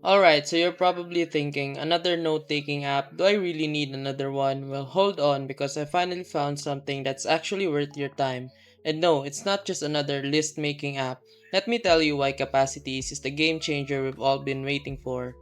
Alright, so you're probably thinking, another note taking app, do I really need another one? Well, hold on because I finally found something that's actually worth your time. And no, it's not just another list making app. Let me tell you why Capacities is the game changer we've all been waiting for.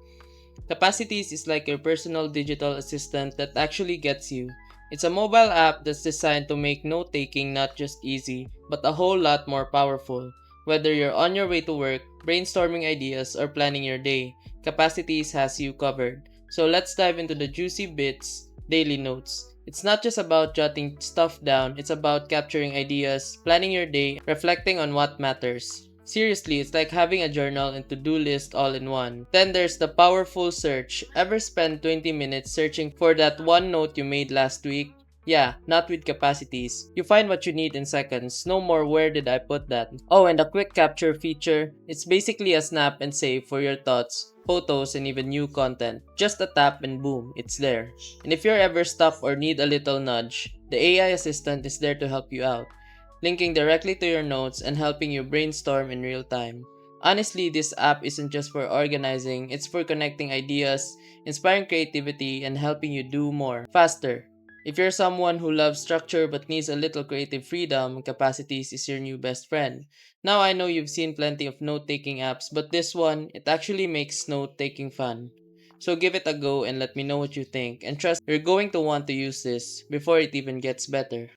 Capacities is like your personal digital assistant that actually gets you. It's a mobile app that's designed to make note taking not just easy, but a whole lot more powerful. Whether you're on your way to work, brainstorming ideas, or planning your day, Capacities has you covered. So let's dive into the juicy bits, daily notes. It's not just about jotting stuff down, it's about capturing ideas, planning your day, reflecting on what matters. Seriously, it's like having a journal and to-do list all in one. Then there's the powerful search. Ever spend 20 minutes searching for that one note you made last week? Yeah, not with Capacities. You find what you need in seconds. No more where did I put that. Oh, and the quick capture feature. It's basically a snap and save for your thoughts, photos, and even new content. Just a tap and boom, it's there. And if you're ever stuck or need a little nudge, the AI assistant is there to help you out, linking directly to your notes and helping you brainstorm in real time. Honestly, this app isn't just for organizing, it's for connecting ideas, inspiring creativity, and helping you do more, faster. If you're someone who loves structure but needs a little creative freedom, Capacities is your new best friend. Now I know you've seen plenty of note-taking apps, but this one, it actually makes note-taking fun. So give it a go and let me know what you think. And trust me, you're going to want to use this before it even gets better.